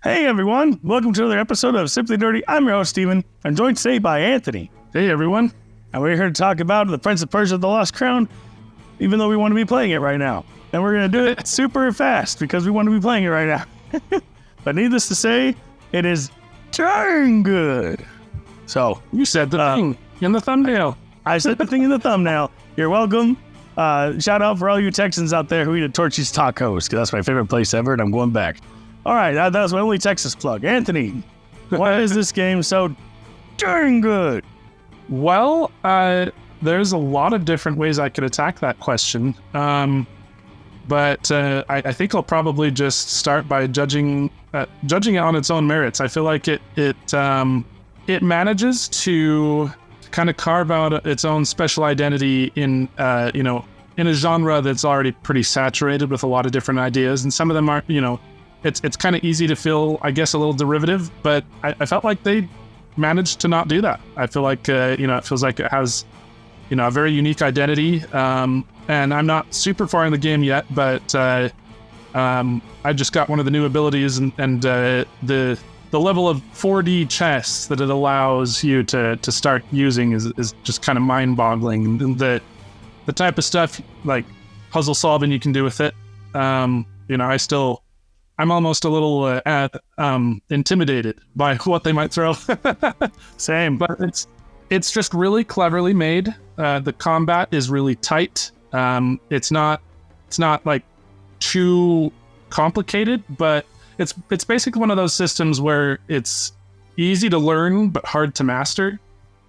Hey everyone, welcome to another episode of Simply Nerdy. I'm your host Steven. I'm joined today by Anthony. Hey everyone. And we're here to talk about the Prince of Persia, The Lost Crown, even though we want to be playing it right now. And we're going to do it super fast because we want to be playing it right now. But needless to say, it is darn good. So, you said the thing in the thumbnail. I said the thing in the thumbnail. You're welcome. Shout out for all you Texans out there who eat at Torchy's Tacos, because that's my favorite place ever, and I'm going back. All right, that was my only Texas plug. Anthony, why is this game so darn good? Well, there's a lot of different ways I could attack that question. But I think I'll probably just start by judging it on its own merits. I feel like it manages to kind of carve out its own special identity in a genre that's already pretty saturated with a lot of different ideas, and some of them aren't. It's kind of easy to feel, I guess, a little derivative, but I felt like they managed to not do that. I feel like it feels like it has a very unique identity. And I'm not super far in the game yet, but I just got one of the new abilities, and the level of 4D chess that it allows you to start using is just kind of mind-boggling. And the type of stuff like puzzle solving you can do with it, I'm almost a little intimidated by what they might throw. Same, but it's just really cleverly made. The combat is really tight. It's not like too complicated, but it's basically one of those systems where it's easy to learn but hard to master.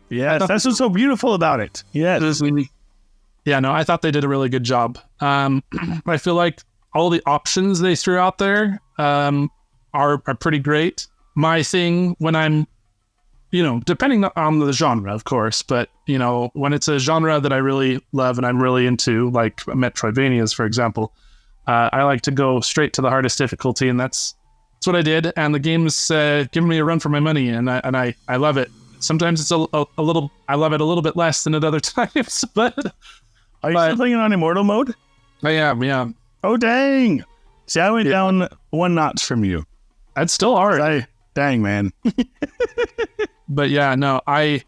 Yes, that's what's so beautiful about it. Yes. I thought they did a really good job. I feel like all the options they threw out there are pretty great. My thing when I'm, depending on the genre, of course, but, when it's a genre that I really love and I'm really into, like Metroidvanias, for example, I like to go straight to the hardest difficulty, and that's what I did. And the game's giving me a run for my money, and I love it. Sometimes it's a little, I love it a little bit less than at other times, but... Are you still playing it on Immortal mode? I am, yeah. Oh, dang. See, I went down one notch from you. That's still hard. Dang, man. But yeah, no, I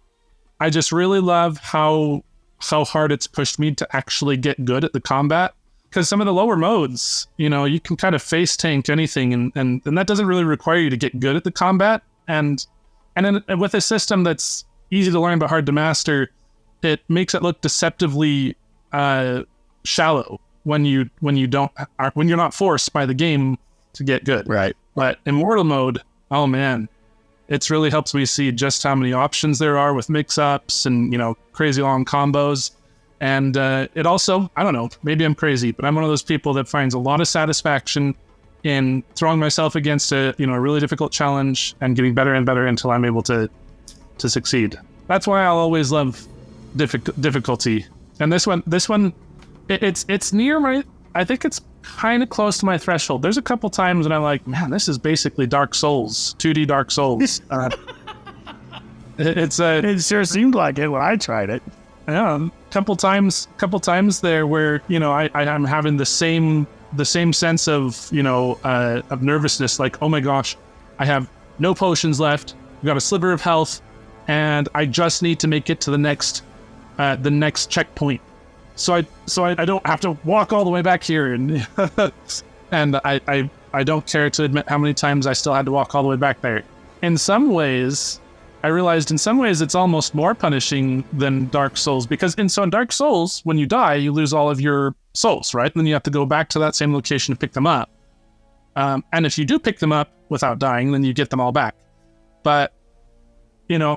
just really love how hard it's pushed me to actually get good at the combat. Because some of the lower modes, you can kind of face tank anything, and that doesn't really require you to get good at the combat. And then with a system that's easy to learn but hard to master, it makes it look deceptively shallow when you're not forced by the game to get good. Right. But Immortal mode, oh man, it really helps me see just how many options there are with mix-ups and crazy long combos. And it also, I don't know, maybe I'm crazy, but I'm one of those people that finds a lot of satisfaction in throwing myself against a really difficult challenge and getting better and better until I'm able to succeed. That's why I'll always love difficulty. And this one, it's near my, I think it's kind of close to my threshold. There's a couple times when I'm like, man, this is basically Dark Souls, 2D Dark Souls. It sure seemed like it when I tried it. Yeah, couple times there where I'm having the same sense of of nervousness, like, oh my gosh, I have no potions left, I've got a sliver of health, and I just need to make it to the next checkpoint, so I don't have to walk all the way back here, and and I don't care to admit how many times I still had to walk all the way back there. In some ways, I realized it's almost more punishing than Dark Souls, because in Dark Souls, when you die, you lose all of your souls, right? And then you have to go back to that same location to pick them up. And if you do pick them up without dying, then you get them all back. But,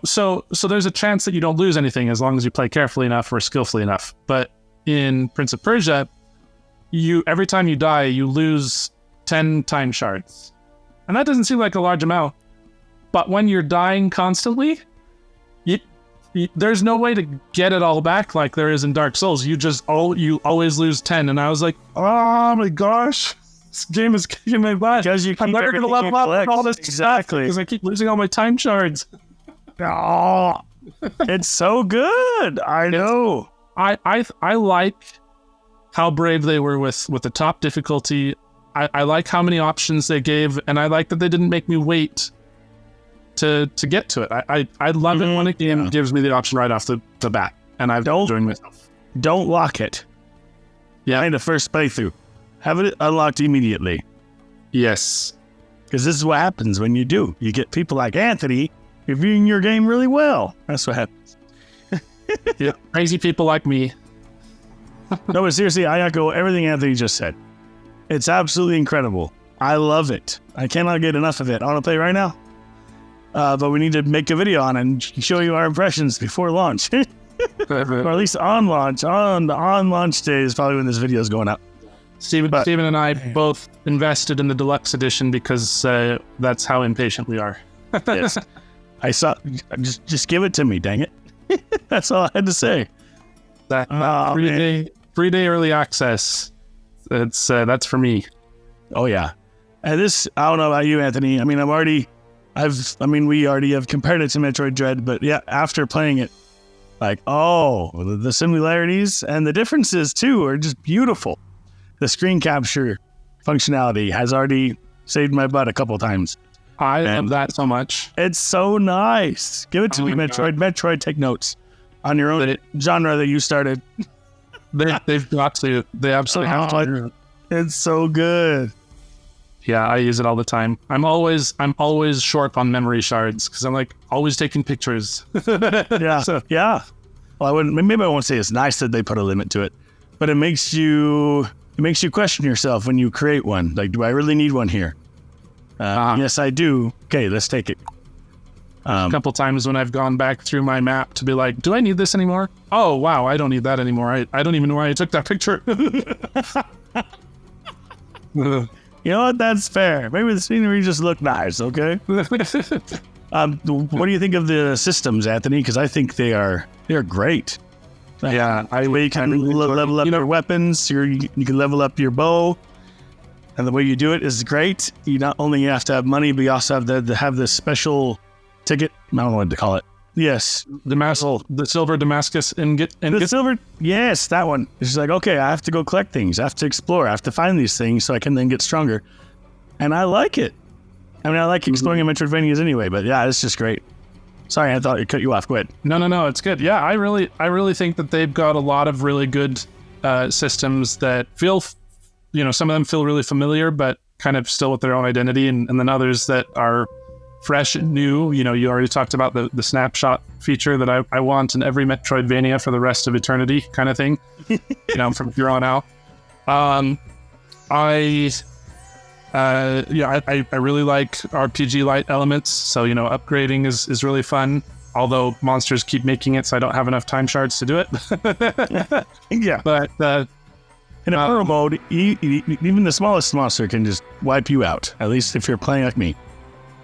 so there's a chance that you don't lose anything as long as you play carefully enough or skillfully enough. But in Prince of Persia, every time you die, you lose 10 time shards. And that doesn't seem like a large amount. But when you're dying constantly, there's no way to get it all back like there is in Dark Souls. You always lose 10. And I was like, oh my gosh, this game is kicking my butt. Because I'm never going to level up with all this stuff because I keep losing all my time shards. Oh, it's so good. I know. I like how brave they were with the top difficulty I like how many options they gave, and I like that they didn't make me wait to get to it. I love it when a game gives me the option right off the bat, and I've enjoyed myself. Don't lock it. Yeah, in the first playthrough, have it unlocked immediately. Yes, because this is what happens when you do. You get people like Anthony reviewing your game really well. That's what happens. Yeah, crazy people like me. No, but seriously, I echo everything Anthony just said. It's absolutely incredible. I love it. I cannot get enough of it. I want to play right now. But we need to make a video on it and show you our impressions before launch. Or at least on launch. On launch day is probably when this video is going up. Steven and I both invested in the deluxe edition because that's how impatient we are. Yes. I saw. Just give it to me, dang it. That's all I had to say. That free day early access. That's for me. Oh yeah. And this, I don't know about you, Anthony. I mean, we already have compared it to Metroid Dread, but yeah, after playing it, like, the similarities and the differences too are just beautiful. The screen capture functionality has already saved my butt a couple times. I love that so much. It's so nice. Give it to me, Metroid. God. Metroid, take notes on your own genre that you started. They've got to. They absolutely have to. It's so good. Yeah, I use it all the time. I'm always short on memory shards because I'm like always taking pictures. Yeah. Yeah. Well, maybe I won't say it's nice that they put a limit to it, but it makes you question yourself when you create one. Like, do I really need one here? Yes, I do. Okay, let's take it. A couple times when I've gone back through my map to be like, do I need this anymore? Oh, wow, I don't need that anymore. I don't even know why I took that picture. You know what? That's fair. Maybe the scenery just looked nice, okay? What do you think of the systems, Anthony? Because I think they're great. Yeah, you can level up your weapons. You can level up your bow. And the way you do it is great. You not only have to have money, but you also have to have this special ticket. I don't know what to call it. Yes. The silver Damascus ingot. The silver, yes, that one. It's just like, okay, I have to go collect things. I have to explore. I have to find these things so I can then get stronger. And I like it. I mean, I like exploring in Metroidvanias anyway, but yeah, it's just great. Sorry, I thought I cut you off. Go ahead. No, it's good. Yeah, I really think that they've got a lot of really good systems that feel... some of them feel really familiar, but kind of still with their own identity, and then others that are fresh and new. You already talked about the snapshot feature that I want in every Metroidvania for the rest of eternity kind of thing, from here on out. I really like RPG light elements, so, upgrading is really fun, although monsters keep making it so I don't have enough time shards to do it. Yeah. But... in a pro mode, even the smallest monster can just wipe you out. At least if you're playing like me,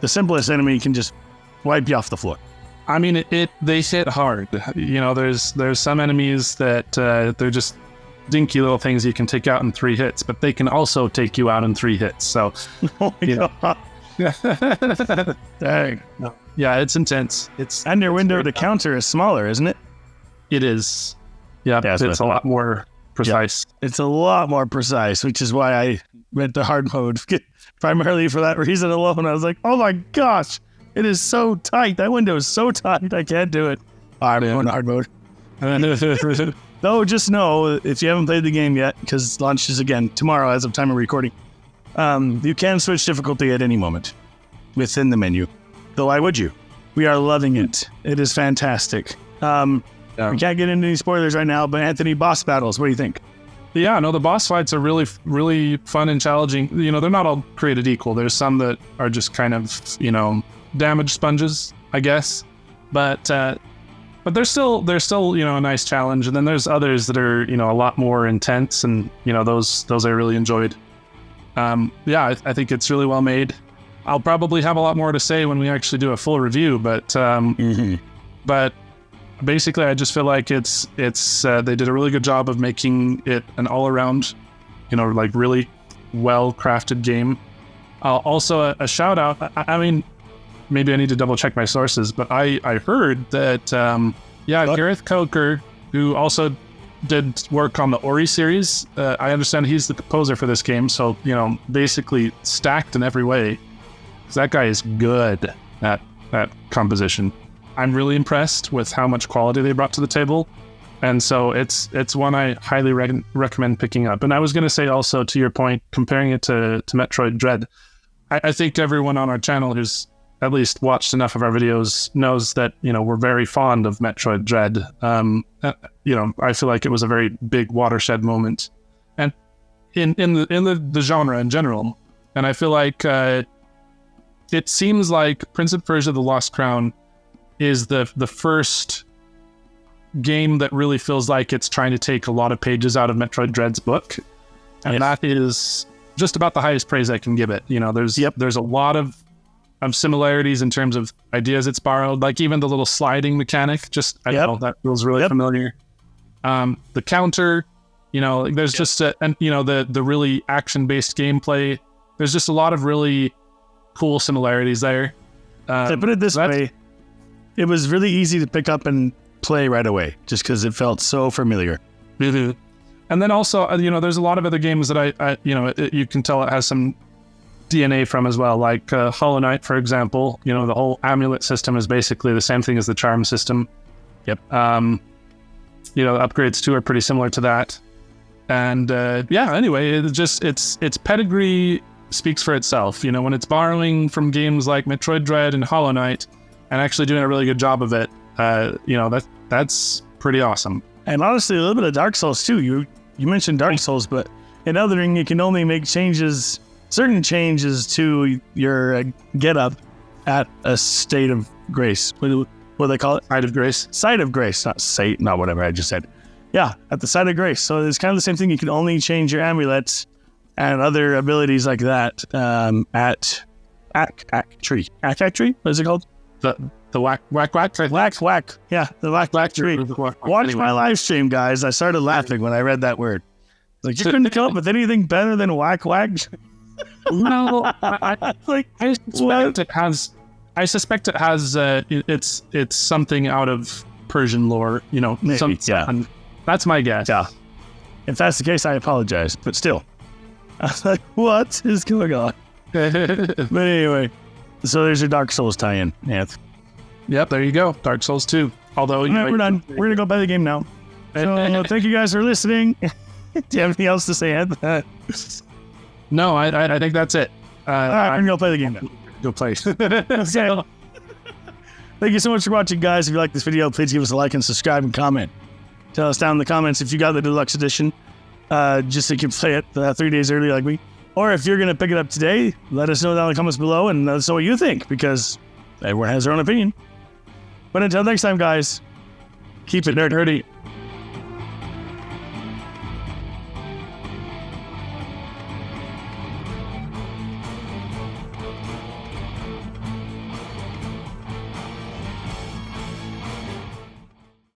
the simplest enemy can just wipe you off the floor. I mean, they hit hard. There's some enemies that they're just dinky little things you can take out in 3 hits, but they can also take you out in 3 hits. So, oh my God. Dang. Yeah, it's intense. And your window to counter is smaller, isn't it? It is. Yeah, it's a lot more precise. Yeah, it's a lot more precise, which is why I went to hard mode. Primarily for that reason alone. I was like, oh my gosh, it is so tight. That window is so tight. I can't do it. I'm going to hard mode. Though, just know, if you haven't played the game yet, because launch is again tomorrow as of time of recording, you can switch difficulty at any moment within the menu. Though why would you? We are loving it. It is fantastic. We can't get into any spoilers right now, but Anthony, boss battles, what do you think? Yeah, no, the boss fights are really, really fun and challenging. They're not all created equal. There's some that are just kind of, damage sponges, I guess. But they're still, a nice challenge. And then there's others that are, a lot more intense, and, those I really enjoyed. I think it's really well made. I'll probably have a lot more to say when we actually do a full review, but basically, I just feel like it's they did a really good job of making it an all-around, really well-crafted game. Also, a shout-out, I mean, maybe I need to double-check my sources, but I heard that, Gareth Coker, who also did work on the Ori series. I understand he's the composer for this game, so basically stacked in every way. 'Cause that guy is good at composition. I'm really impressed with how much quality they brought to the table, and so it's one I highly recommend picking up. And I was going to say also, to your point, comparing it to Metroid Dread, I think everyone on our channel who's at least watched enough of our videos knows that we're very fond of Metroid Dread. I feel like it was a very big watershed moment, and in the genre in general. And I feel like it seems like Prince of Persia: The Lost Crown is the first game that really feels like it's trying to take a lot of pages out of Metroid Dread's book, and that is just about the highest praise I can give it. There's a lot of similarities in terms of ideas it's borrowed, like even the little sliding mechanic. I don't know, that feels really familiar. The counter, there's just the really action-based gameplay. There's just a lot of really cool similarities there. To put it this way, it was really easy to pick up and play right away, just because it felt so familiar. Mm-hmm. And then also, there's a lot of other games that you can tell it has some DNA from as well, like Hollow Knight, for example. The whole amulet system is basically the same thing as the charm system. Yep. The upgrades too are pretty similar to that. And anyway, its pedigree speaks for itself. When it's borrowing from games like Metroid Dread and Hollow Knight and actually doing a really good job of it, that's pretty awesome. And honestly, a little bit of Dark Souls too. You mentioned Dark Souls, but in Elden Ring, you can only make certain changes to your get-up at a state of grace. What do they call it? Site of grace. Site of grace, not whatever I just said. Yeah, at the site of grace. So it's kind of the same thing. You can only change your amulets and other abilities like that at Act Tree. What is it called? The whack. Yeah, the whack tree. Watch my live stream, guys. I started laughing when I read that word. Like, you couldn't come up with anything better than whack. No, I suspect it has. It's something out of Persian lore. Maybe, yeah. That's my guess. Yeah. If that's the case, I apologize. But still, I was like, what is going on? But anyway, so there's your Dark Souls tie-in. Yeah. Yep, there you go. Dark Souls 2. Although we're done. We're gonna go play the game now. So thank you guys for listening. Do you have anything else to say, Ed? No, I think that's it. All right, we're gonna go play the game now. Go play. Okay. Thank you so much for watching, guys. If you like this video, please give us a like and subscribe and comment. Tell us down in the comments if you got the deluxe edition, just so you can play it 3 days early like me. Or if you're going to pick it up today, let us know down in the comments below and let us know what you think, because everyone has their own opinion. But until next time, guys, keep it nerdy.